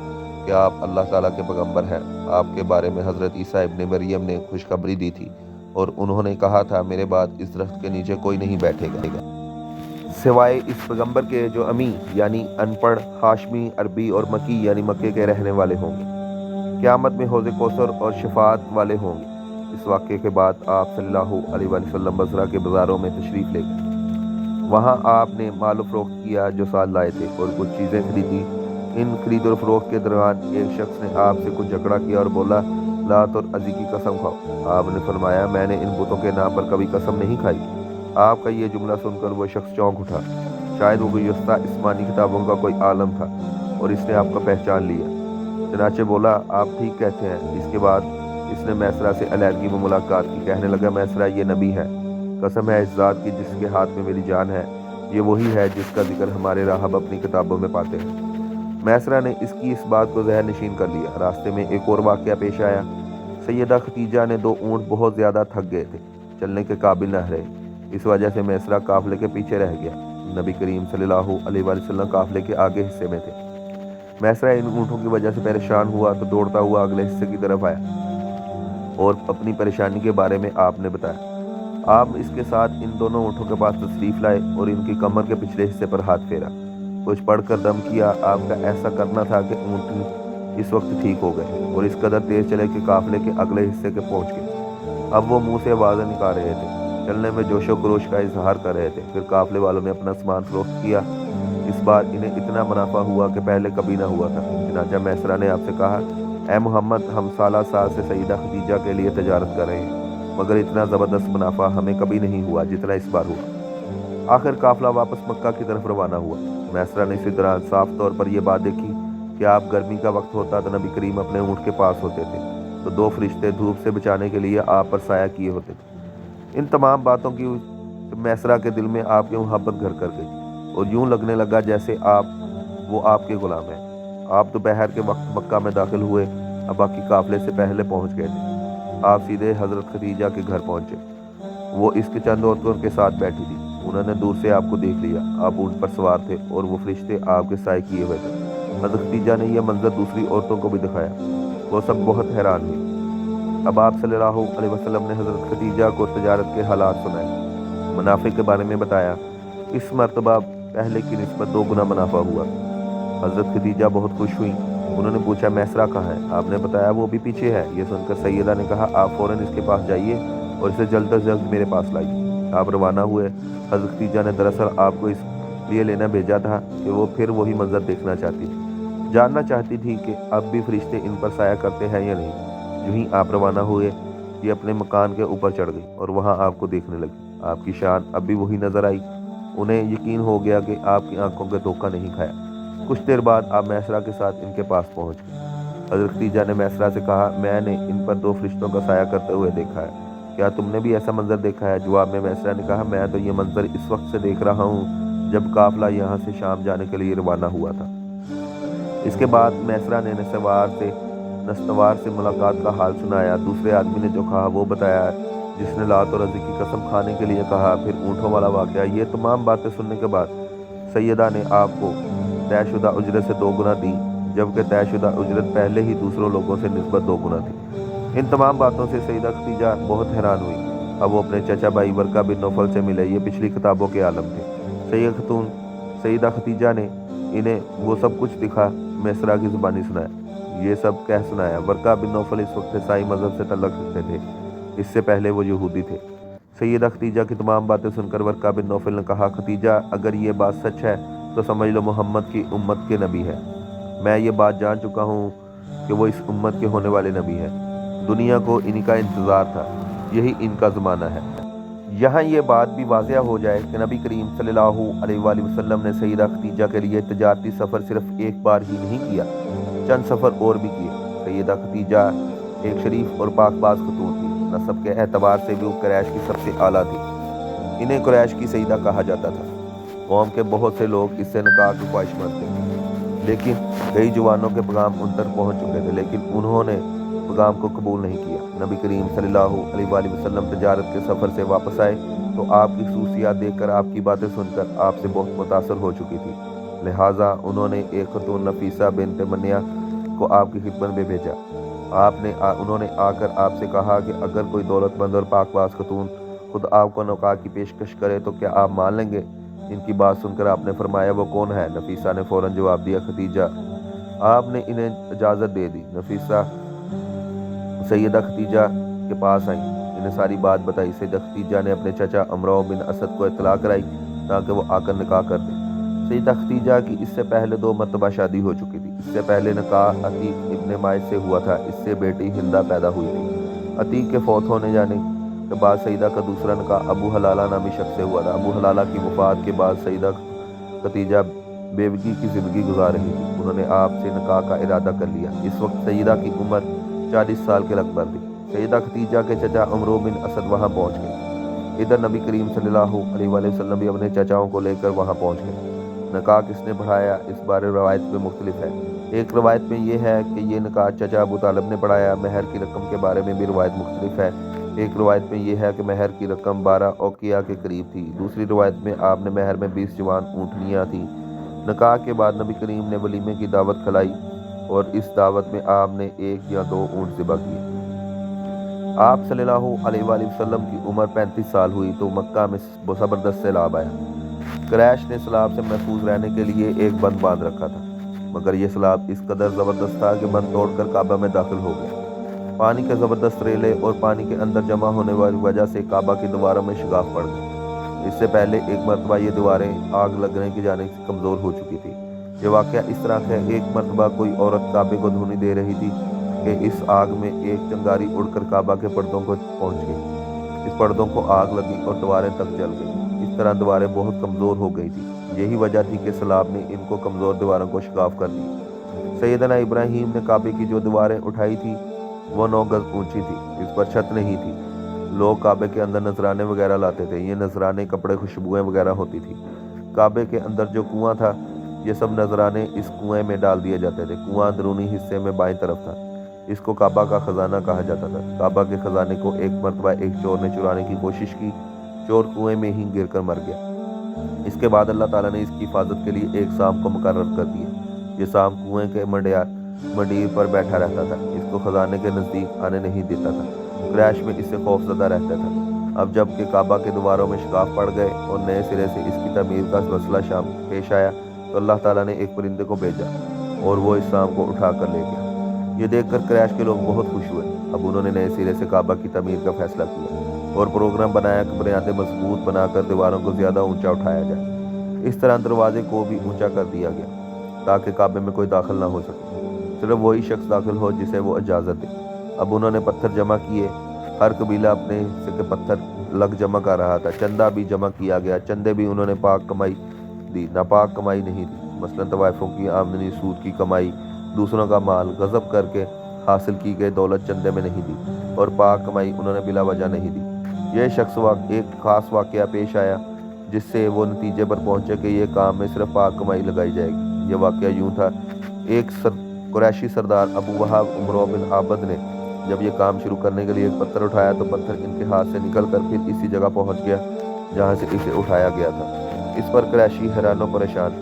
कि आप अल्लाह ताला के पैगंबर हैं। आपके बारे में हज़रत ईसा इब्न मरियम ने खुशखबरी दी थी और उन्होंने कहा था, मेरे बाद इस दरख्त के नीचे कोई नहीं बैठेगा सिवाय इस पैगंबर के जो अमी यानी अनपढ़, हाशमी, अरबी और मकी यानी मक्के के रहने वाले होंगे। क़यामत में हौज़ कौसर और शफाअत वाले होंगे। इस वाक़े के बाद आप सल्लल्लाहु अलैहि वसल्लम बसरा के बाज़ारों में तशरीफ़ ले गए। वहाँ आपने माल फ़रोख्त किया जो साथ लाए थे और कुछ चीज़ें खरीदी। इन खरीद और फरोख्त के दौरान एक शख्स ने आपसे कुछ झगड़ा किया और बोला, लात और अज़ी की कसम खाओ। आपने फरमाया, मैंने इन बुतों के नाम पर कभी कसम नहीं खाई। आपका ये जुमला सुनकर वो शख्स चौंक उठा। शायद वो गुज़श्ता इस्मानी किताबों का कोई आलम था और इसने आपको पहचान लिया। चनाचे बोला, आप ठीक कहते हैं। इसके बाद इसने मैसरा से अलहदगी में मुलाकात की। कहने लगा, मैसरा ये नबी है, कसम है इस ज़ात की जिसके हाथ में मेरी जान है, ये वही है जिसका जिक्र हमारे राहब अपनी किताबों में पाते हैं। मैसरा ने इसकी इस बात को ज़हन नशीन कर लिया। रास्ते में एक और वाक़या पेश आया। सैयदा खदीजा ने 2 ऊँट बहुत ज़्यादा थक गए थे, चलने के काबिल न रहे। इस वजह से मैसरा काफ़िले के पीछे रह गया। नबी करीम सल्लल्लाहु अलैहि वसल्लम काफ़िले के आगे हिस्से में थे। मैसरा इन ऊँटों की वजह से परेशान हुआ तो दौड़ता हुआ अगले हिस्से की तरफ आया और अपनी परेशानी के बारे में आपने बताया। आप इसके साथ इन दोनों ऊँटों के पास तशरीफ़ लाए और इनकी कमर के पिछले हिस्से पर हाथ फेरा। कुछ पढ़कर दम किया। आपका ऐसा करना था कि ऊँट इस वक्त ठीक हो गए और इस कदर तेज़ चले कि काफ़िले के अगले हिस्से के पहुँच गए। अब वो मुँह से आवाज़ें निकाल रहे थे, चलने में जोशो खरोश का इजहार कर रहे थे। फिर काफ़िले वालों ने अपना सामान फरोख्त किया। इस बार इन्हें इतना मुनाफा हुआ कि पहले कभी ना हुआ था। चनाचा मैसरा ने आपसे कहा, ए मोहम्मद, हम साल से सईदा खदीजा के लिए तजारत कर रहे हैं। मगर इतना ज़बरदस्त मुनाफा हमें कभी नहीं हुआ जितना इस बार हुआ। आखिर काफिला वापस मक्का की तरफ रवाना हुआ। मैसरा ने इसी तरह साफ तौर पर यह बात देखी कि आप गर्मी का वक्त होता तो नबी करीम अपने ऊँट के पास होते थे, तो दो फरिश्ते धूप से बचाने के लिए आप पर साया किए होते थे। इन तमाम बातों की मैसरा के दिल में आपकी मोहब्बत घर कर गई और यूं लगने लगा जैसे वो आपके गुलाम हैं। आप दोपहर के वक्त मक्का में दाखिल हुए, अब बाकी काफिले से पहले पहुंच गए थे। आप सीधे हजरत खदीजा के घर पहुंचे। वो इसके चंद औरतों के साथ बैठी थी। उन्होंने दूर से आपको देख लिया। आप ऊँट पर सवार थे और वो फरिश्ते आपके साए किए हुए थे। हजरत खदीजा ने यह मंजर दूसरी औरतों को भी दिखाया। वो सब बहुत हैरान हुई। अब आप सल्लल्लाहु अलैहि वसल्लम ने हजरत खदीजा को तजारत के हालात सुनाए, मुनाफे के बारे में बताया। इस मरतबा पहले की निस्बत 2 गुना मुनाफा हुआ। हजरत खदीजा बहुत खुश हुई। उन्होंने पूछा, मैसरा कहाँ है? आपने बताया वो भी पीछे है। ये सुनकर सैयदा ने कहा, आप फौरन इसके पास जाइए और इसे जल्द से जल्द मेरे पास लाइए। आप रवाना हुए। हजरत खदीजा ने दरअसल आपको इस लिए लेना भेजा था कि वो फिर वही मंजर देखना चाहती थी, जानना चाहती थी कि अब भी फरिश्ते इन पर साया करते हैं या नहीं। यूं ही आप रवाना हुए, ये अपने मकान के ऊपर चढ़ गई और वहाँ आपको देखने लगी। आपकी शान अब भी वही नजर आई। उन्हें यकीन हो गया कि आपकी आंखों के धोखा नहीं खाया। कुछ देर बाद आप मैसरा के साथ इनके पास पहुंच गए। हजरत खदीजा ने मैसरा से कहा, मैंने इन पर 2 फरिश्तों का साया करते हुए देखा है, क्या तुमने भी ऐसा मंजर देखा है? जवाब में मैसरा ने कहा, मैं तो ये मंजर इस वक्त से देख रहा हूँ जब काफिला यहाँ से शाम जाने के लिए रवाना हुआ था। इसके बाद मैसरा ने नस्तवार से मुलाकात का हाल सुनाया। दूसरे आदमी ने जो कहा वो बताया, जिसने लात और अज़ी की कसम खाने के लिए कहा, फिर ऊँटों वाला वाक़या। ये तमाम बातें सुनने के बाद सैयदा ने आपको तयशुदा उजरत से 2 गुना दी, जबकि तयशुदा उजरत पहले ही दूसरों लोगों से निस्बत 2 गुना थी। इन तमाम बातों से सैयदा खदीजा बहुत हैरान हुई। अब वो अपने चचा भाई वर्का बिन नौफल से मिले। ये पिछली किताबों के आलम थे। सैयदा खदीजा ने इन्हें वो सब कुछ दिखा मैसरा की ज़ुबानी सुनाया। ये सब कह सुनाया। वर्का बिन नौफल इस वक्त ईसाई मज़हब से तल्लुक़ रखते थे, इससे पहले वो यहूदी थे। सैयदा खदीजा की तमाम बातें सुनकर वर्का बिन नौफल ने कहा, खदीजा अगर ये बात सच है तो समझ लो मोहम्मद की उम्मत के नबी है। मैं ये बात जान चुका हूँ कि वो इस उम्मत के होने वाले नबी हैं। दुनिया को इन्हीं का इंतज़ार था, यही इनका ज़माना है। यहाँ ये बात भी वाज़िया हो जाए कि नबी करीम सल्लल्लाहु अलैहि वसल्लम ने सैयदा खदीजा के लिए तजारती सफ़र सिर्फ एक बार ही नहीं किया, चंद सफ़र और भी किए। सैयदा खदीजा एक शरीफ और पाकबाज खतून थी। नस्ब के एतबार से भी वो कुरैश की सबसे आला थी। इन्हें कुरैश की सैयदा कहा जाता था। कौम के बहुत से लोग इससे निकाह की ख्वाहिशमंद थे, लेकिन कई जवानों के पैगाम उन तक पहुँच चुके थे, लेकिन उन्होंने पैगाम को कबूल नहीं किया। नबी करीम सल्लल्लाहु अलैहि वसल्लम तजारत के सफ़र से वापस आए तो आपकी खसूसियात देखकर, आपकी बातें सुनकर आपसे बहुत मुतासर हो चुकी थी। लिहाजा उन्होंने एक खतून नफीसा बिन्त मनिया को आपकी खिदमत में भेजा। उन्होंने आकर आपसे कहा कि अगर कोई दौलतमंद और पाकबाज खतून खुद आपको निकाह की पेशकश करे तो क्या आप मान लेंगे? इनकी बात सुनकर आपने फरमाया, वो कौन है? नफीसा ने फ़ौरन जवाब दिया, खदीजा। आपने इन्हें इजाज़त दे दी। नफीसा सैयदा खदीजा के पास आई, इन्हें सारी बात बताई। सैयदा खदीजा ने अपने चचा अमरो बिन असद को इत्तला कराई ताकि वो आकर निकाह कर दे। सैयदा खदीजा की इससे पहले 2 मरतबा शादी हो चुकी थी। इससे पहले निकाह अतीक इब्न माइस से हुआ था। इससे बेटी हिंदा पैदा हुई थी। अतीक के फौत होने जाने के बाद सईदा का दूसरा निकाह अबू हलाला नामी शख्स से हुआ था। अबू हलाला की वफ़ात के बाद सईदा खदीजा बेवगी की ज़िंदगी गुजार रही थी। उन्होंने आपसे निकाह का इरादा कर लिया। इस वक्त सईदा की उम्र 40 साल के लगभग थी। सईदा खदीजा के चचा अमरो बिन असद वहाँ पहुँच गए। इधर नबी करीम सल्लल्लाहु अलैहि वसल्लम भी अपने चचाओं को लेकर वहाँ पहुँच गए। निकाह किसने पढ़ाया, इस बारे रवायत में मुख्तलिफ है। एक रवायत में यह है कि ये निकाह चचा अबू तालिब ने पढ़ाया। महर की रकम के बारे में भी रवायत मुख्तलिफ है। एक रवायत में यह है कि महर की रकम 12 औकिया के करीब थी। दूसरी रवायत में आपने महर में 20 जवान ऊँटनियाँ थीं। निकाह के बाद नबी करीम ने वलीमे की दावत खिलाई और इस दावत में आपने 1 या 2 ऊँट ज़िबा किए। आप सल्लल्लाहु अलैहि वसल्लम की उम्र 35 साल हुई तो मक्का में ज़बरदस्त सैलाब आया। कुरैश ने सैलाब से महफूज रहने के लिए एक बंद बांध रखा था, मगर यह सैलाब इस कदर ज़बरदस्त था कि बंद तोड़कर काबा में दाखिल हो गया। पानी के ज़बरदस्त रेले और पानी के अंदर जमा होने वाली वजह से काबा की दीवारों में शिगाफ पड़ गए। इससे पहले एक मरतबा ये दीवारें आग लगने की जाने से कमज़ोर हो चुकी थी। ये वाक़या इस तरह का, एक मरतबा कोई औरत काबे को धुनी दे रही थी कि इस आग में एक चिंगारी उड़कर काबा के पर्दों को पहुँच गई। इस पर्दों को आग लगी और दीवारें तक जल गई। इस तरह दीवारें बहुत कमज़ोर हो गई थी। यही वजह थी कि सैलाब ने इनको कमज़ोर दीवारों को शिकाफ कर दिया। सैयदना इब्राहीम ने काबे की जो दीवारें उठाई थी वो 9 गज ऊंची थी। इस पर छत नहीं थी। लोग काबे के अंदर नजराने वगैरह लाते थे। ये नजराने कपड़े खुशबुएं वगैरह होती थी। काबे के अंदर जो कुआं था ये सब नजराने इस कुएं में डाल दिए जाते थे। कुआं अंदरूनी हिस्से में बाईं तरफ था। इसको काबा का खजाना कहा जाता था। काबा के खजाने को एक मरतबा एक चोर ने चुराने की कोशिश की। चोर कुएं में ही गिरकर मर गया। इसके बाद अल्लाह ताला ने इसकी हिफाजत के लिए एक सांप को मुकर्रर कर दिया। ये सांप कुएं के मंडीर पर बैठा रहता था। इसको खजाने के नज़दीक आने नहीं देता था। क्रैश में इससे खौफजदा रहता था। अब जब के काबा के दीवारों में शिकाफ पड़ गए और नए सिरे से इसकी तमीर का मसला शाम पेश आया तो अल्लाह ताला ने एक परिंदे को भेजा और वो इस सांप को उठा कर ले गया। ये देखकर क्रैश के लोग बहुत खुश हुए। अब उन्होंने नए सिरे से काबा की तमीर का फैसला किया और प्रोग्राम बनाया कि बुनियादें मजबूत बनाकर दीवारों को ज़्यादा ऊंचा उठाया जाए। इस तरह दरवाजे को भी ऊंचा कर दिया गया ताकि काबे में कोई दाखिल ना हो सके, सिर्फ वही शख्स दाखिल हो जिसे वो इजाज़त दे। अब उन्होंने पत्थर जमा किए। हर कबीला अपने हिस्से के पत्थर लग जमा कर रहा था। चंदा भी जमा किया गया। चंदे भी उन्होंने पाक कमाई दी, नापाक कमाई नहीं दी। मसलन तवाइफों की आमदनी, सूद की कमाई, दूसरों का माल गज़ब करके हासिल की गई दौलत चंदे में नहीं दी और पाक कमाई उन्होंने बिला वजह नहीं दी। यह शख्स एक ख़ास वाक़या पेश आया जिससे वो नतीजे पर पहुँचे कि ये काम में सिर्फ पाक कमाई लगाई जाएगी। यह वाक़या यूँ था, एक कुरैशी सरदार अबू वहाब उमरो बिन आबद ने जब ये काम शुरू करने के लिए एक पत्थर उठाया तो पत्थर इनके हाथ से निकल कर फिर इसी जगह पहुँच गया जहाँ से इसे उठाया गया था। इस पर कुरैशी हैरान व परेशान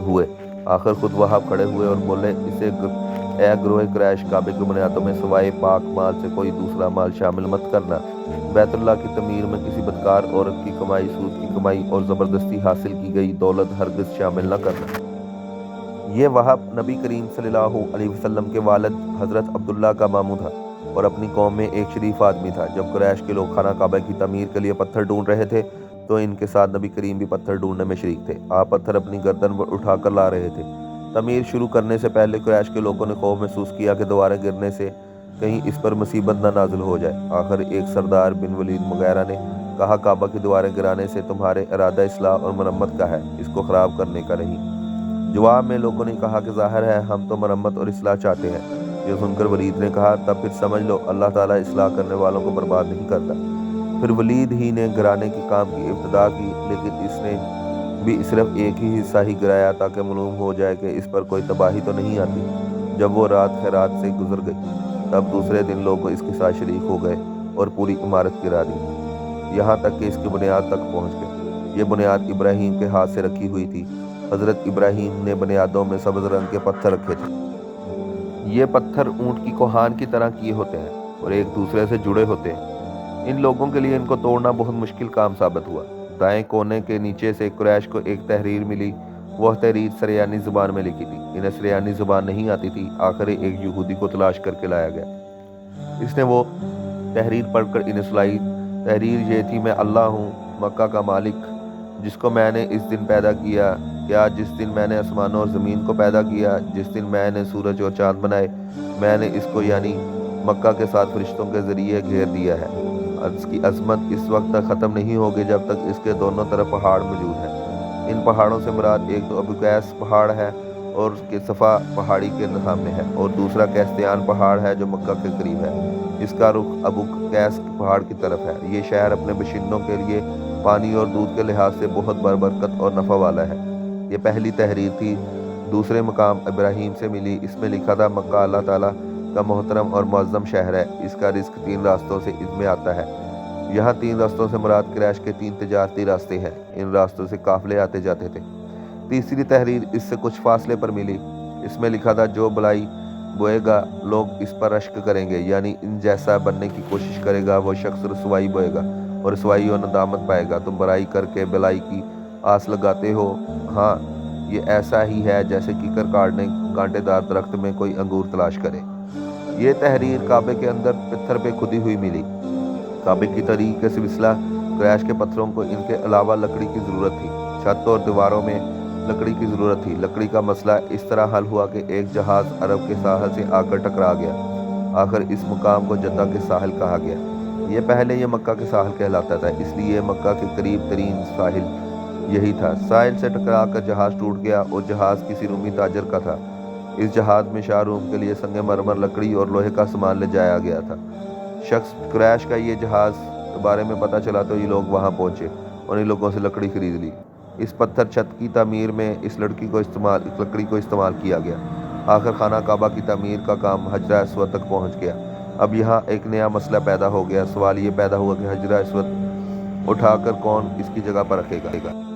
हुए। आखिर खुद वहाब खड़े हुए और बोले, इसे ए ग्रोह क्रैश, काबे की बुनियादों में सिवाय पाक माल से कोई दूसरा माल शामिल मत करना। बैतुल्लाह की तमीर में किसी बदकार औरत की कमाई, सूद की कमाई और ज़बरदस्ती हासिल की गई दौलत हरगिज़ शामिल न करना। ये वहाब नबी करीम सल्लल्लाहु अलैहि वसल्लम के वालिद हज़रत अब्दुल्ला का मामू था और अपनी कौम में एक शरीफ आदमी था। जब कुरैश के लोग खाना काबा की तमीर के लिए पत्थर ढूंढ रहे थे तो इनके साथ नबी करीम भी पत्थर ढूंढने में शरीक थे। आप पत्थर अपनी गर्दन पर उठा कर ला रहे थे। तमीर शुरू करने से पहले कुरैश के लोगों ने खौफ महसूस किया कि दीवारें गिरने से कहीं इस पर मुसीबत न नाजिल हो जाए। आखिर एक सरदार बिन वलीद मुगैरा ने कहा, काबा की दीवारें गिराने से तुम्हारे इरादा इस्लाह और मरम्मत का है, इसको ख़राब करने का नहीं। जवाब में लोगों ने कहा कि ज़ाहिर है हम तो मरम्मत और इस्लाह चाहते हैं। ये सुनकर वलीद ने कहा, तब फिर समझ लो अल्लाह ताला इस्लाह करने वालों को बर्बाद नहीं करता। फिर वलीद ही ने गिराने के काम की इब्तिदा की, लेकिन इसने भी सिर्फ एक ही हिस्सा ही गिराया ताकि मालूम हो जाए कि इस पर कोई तबाही तो नहीं आती। जब वो रात खैरात से गुजर गई तब दूसरे दिन लोग इसके साथ शरीक हो गए और पूरी इमारत गिरा दी, यहाँ तक कि इसकी बुनियाद तक पहुँच गए। ये बुनियाद इब्राहीम के हाथ से रखी हुई थी। हज़रत इब्राहीम ने बुनियादों में सब्ज़ रंग के पत्थर रखे थे। ये पत्थर ऊँट की कोहान की तरह किए होते हैं और एक दूसरे से जुड़े होते हैं। इन लोगों के लिए इनको तोड़ना बहुत मुश्किल काम साबित हुआ। दाएं कोने के नीचे से कुरैश को एक तहरीर मिली। वह तहरीर सरयानी ज़ुबान में लिखी थी। इन्हें सरयानी ज़ुबान नहीं आती थी। आखिर एक यहूदी को तलाश करके लाया गया। इसने वो तहरीर पढ़कर इन्हें सुनाई। तहरीर ये थी, मैं अल्लाह हूँ, मक्का का मालिक, जिसको मैंने इस दिन पैदा किया। क्या जिस दिन मैंने आसमानों और ज़मीन को पैदा किया, जिस दिन मैंने सूरज और चाँद बनाए, मैंने इसको यानी मक्का के साथ फरिश्तों के ज़रिए घेर दिया है। इसकी अज़मत इस वक्त तक ख़त्म नहीं होगी जब तक इसके दोनों तरफ पहाड़ मौजूद हैं। इन पहाड़ों से मुराद एक तो अबू कैस पहाड़ है और उसके सफ़ा पहाड़ी के सामने है, और दूसरा कैस्तियान पहाड़ है जो मक्का के करीब है। इसका रुख अबू कैस पहाड़ की तरफ है। ये शहर अपने बाशिंदों के लिए पानी और दूध के लिहाज से बहुत बरकत और नफ़ा वाला है। ये पहली तहरीर थी। दूसरे मकाम इब्राहीम से मिली। इसमें लिखा था, मक्का अल्लाह ताला का मोहतरम और मुअज़्ज़म शहर है। इसका रिस्क 3 रास्तों से इसमें आता है। यहाँ 3 रास्तों से मुराद क्रैश के 3 तिजारती रास्ते हैं। इन रास्तों से काफ़िले आते जाते थे। तीसरी तहरीर इससे कुछ फासले पर मिली। इसमें लिखा था, जो बलाई बोएगा लोग इस पर रश्क करेंगे, यानी इन जैसा बनने की कोशिश करेगा वो शख्स रसवाई बोएगा और रसवाई और नदामत पाएगा। तुम बुराई करके भलाई की आस लगाते हो। हाँ, ये ऐसा ही है जैसे कीकर काटने कांटेदार दरख्त में कोई अंगूर तलाश करे। ये तहरीर काबे के अंदर पत्थर पे खुदी हुई मिली। काबे की तरीक़ से सिलसिला क्रैश के पत्थरों को इनके अलावा लकड़ी की ज़रूरत थी। छत और दीवारों में लकड़ी की ज़रूरत थी। लकड़ी का मसला इस तरह हल हुआ कि एक जहाज़ अरब के साहल से आकर टकरा गया। आखिर इस मुकाम को जद्दा के साहिल कहा गया। پہلے یہ مکہ کے ساحل کہلاتا تھا، اس لیے مکہ کے قریب ترین ساحل یہی تھا۔ ساحل سے ٹکرا کر جہاز ٹوٹ گیا اور جہاز کسی رومی تاجر کا تھا۔ اس جہاز میں شاہ روم کے لیے سنگ مرمر، لکڑی اور لوہے کا سامان لے جایا گیا تھا۔ شخص قریش کا یہ جہاز کے بارے میں پتہ چلا تو یہ لوگ وہاں پہنچے اور ان لوگوں سے لکڑی خرید لی۔ اس پتھر چھت کی تعمیر میں اس لکڑی کو استعمال کیا گیا۔ آخر خانہ کعبہ کی تعمیر کا کام حجرہ اسود تک پہنچ گیا۔ اب یہاں ایک نیا مسئلہ پیدا ہو گیا۔ سوال یہ پیدا ہوا کہ حجرہ اسود اٹھا کر کون اس کی جگہ پر رکھے گا۔